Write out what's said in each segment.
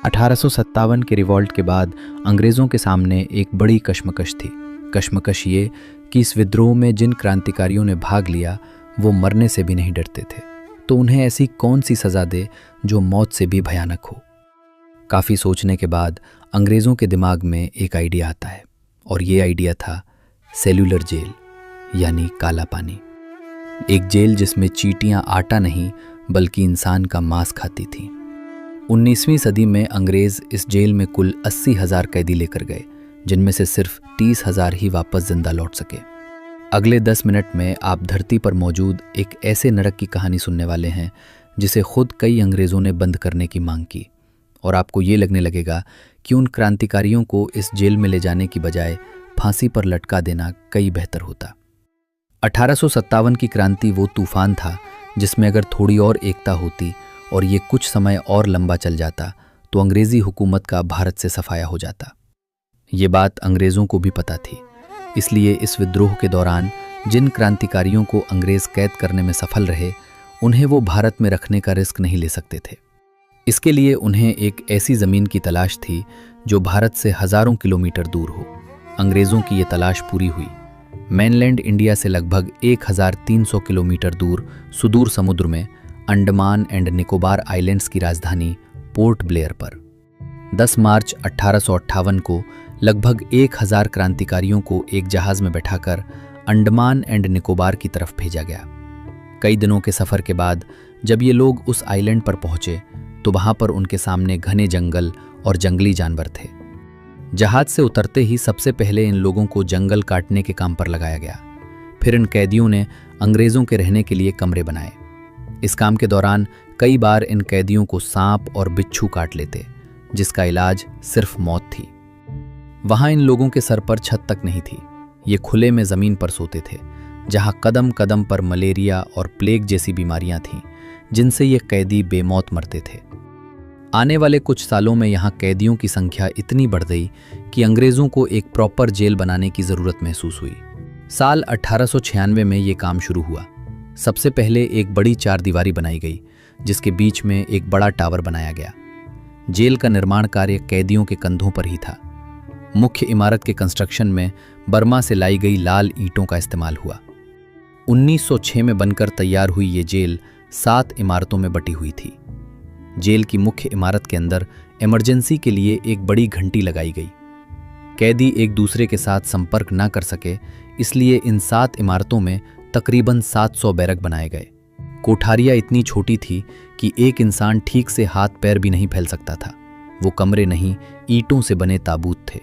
1857 के रिवॉल्ट के बाद अंग्रेज़ों के सामने एक बड़ी कश्मकश थी। कश्मकश ये कि इस विद्रोह में जिन क्रांतिकारियों ने भाग लिया वो मरने से भी नहीं डरते थे, तो उन्हें ऐसी कौन सी सज़ा दे जो मौत से भी भयानक हो। काफ़ी सोचने के बाद अंग्रेज़ों के दिमाग में एक आइडिया आता है, और ये आइडिया था सेल्यूलर जेल, यानी काला पानी। एक जेल जिसमें चींटियां आटा नहीं बल्कि इंसान का मांस खाती थीं। 19वीं सदी में अंग्रेज़ इस जेल में कुल 80,000 कैदी लेकर गए, जिनमें से सिर्फ 30,000 ही वापस जिंदा लौट सके। अगले 10 मिनट में आप धरती पर मौजूद एक ऐसे नरक की कहानी सुनने वाले हैं जिसे खुद कई अंग्रेज़ों ने बंद करने की मांग की, और आपको ये लगने लगेगा कि उन क्रांतिकारियों को इस जेल में ले जाने की बजाय फांसी पर लटका देना कई बेहतर होता। 1857 की क्रांति वो तूफान था जिसमें अगर थोड़ी और एकता होती और ये कुछ समय और लंबा चल जाता तो अंग्रेज़ी हुकूमत का भारत से सफाया हो जाता। ये बात अंग्रेज़ों को भी पता थी, इसलिए इस विद्रोह के दौरान जिन क्रांतिकारियों को अंग्रेज़ कैद करने में सफल रहे, उन्हें वो भारत में रखने का रिस्क नहीं ले सकते थे। इसके लिए उन्हें एक ऐसी ज़मीन की तलाश थी जो भारत से हज़ारों किलोमीटर दूर हो। अंग्रेज़ों की ये तलाश पूरी हुई। मेनलैंड इंडिया से लगभग 1300 किलोमीटर दूर सुदूर समुद्र में अंडमान एंड निकोबार आइलैंड्स की राजधानी पोर्ट ब्लेयर पर 10 मार्च 1858 को लगभग 1000 क्रांतिकारियों को एक जहाज़ में बैठाकर अंडमान एंड निकोबार की तरफ भेजा गया। कई दिनों के सफ़र के बाद जब ये लोग उस आइलैंड पर पहुंचे तो वहां पर उनके सामने घने जंगल और जंगली जानवर थे। जहाज से उतरते ही सबसे पहले इन लोगों को जंगल काटने के काम पर लगाया गया। फिर इन कैदियों ने अंग्रेज़ों के रहने के लिए कमरे बनाए। इस काम के दौरान कई बार इन कैदियों को सांप और बिच्छू काट लेते, जिसका इलाज सिर्फ मौत थी। वहां इन लोगों के सर पर छत तक नहीं थी। ये खुले में ज़मीन पर सोते थे, जहां कदम कदम पर मलेरिया और प्लेग जैसी बीमारियां थीं, जिनसे ये कैदी बेमौत मरते थे। आने वाले कुछ सालों में यहाँ कैदियों की संख्या इतनी बढ़ गई कि अंग्रेज़ों को एक प्रॉपर जेल बनाने की ज़रूरत महसूस हुई। साल 1896 में ये काम शुरू हुआ। सबसे पहले एक बड़ी चारदीवारी बनाई गई, जिसके बीच में एक बड़ा टावर बनाया गया। जेल का निर्माण कार्य कैदियों के कंधों पर ही था। मुख्य इमारत के कंस्ट्रक्शन में बर्मा से लाई गई लाल ईंटों का इस्तेमाल हुआ। 1906 में बनकर तैयार हुई ये जेल 7 इमारतों में बटी हुई थी। जेल की मुख्य इमारत के अंदर इमरजेंसी के लिए एक बड़ी घंटी लगाई गई। कैदी एक दूसरे के साथ संपर्क न कर सके, इसलिए इन 7 इमारतों में तकरीबन 700 बैरक बनाए गए। कोठारियां इतनी छोटी थी कि एक इंसान ठीक से हाथ पैर भी नहीं फैल सकता था। वो कमरे नहीं, ईंटों से बने ताबूत थे।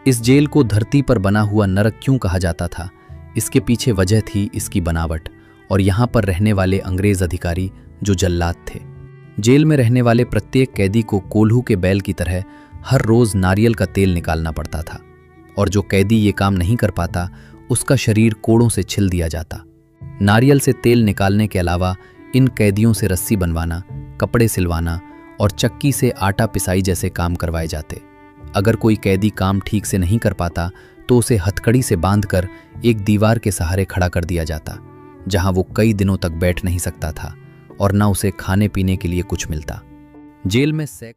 इस जेल को धरती पर बना हुआ नरक क्यों कहा जाता था? इसके पीछे वजह थी इसकी बनावट और यहाँ पर रहने वाले अंग्रेज अधिकारी जो जल्लाद थे। जेल में रहने वाले प्रत्येक कैदी को कोल्हू के बैल की तरह हर रोज नारियल का तेल निकालना पड़ता था, और जो कैदी ये काम नहीं कर पाता उसका शरीर कोड़ों से छिल दिया जाता। नारियल से तेल निकालने के अलावा इन कैदियों से रस्सी बनवाना, कपड़े सिलवाना और चक्की से आटा पिसाई जैसे काम करवाए जाते। अगर कोई कैदी काम ठीक से नहीं कर पाता तो उसे हथकड़ी से बांधकर एक दीवार के सहारे खड़ा कर दिया जाता, जहां वो कई दिनों तक बैठ नहीं सकता था और न उसे खाने पीने के लिए कुछ मिलता। जेल में सैकड़ों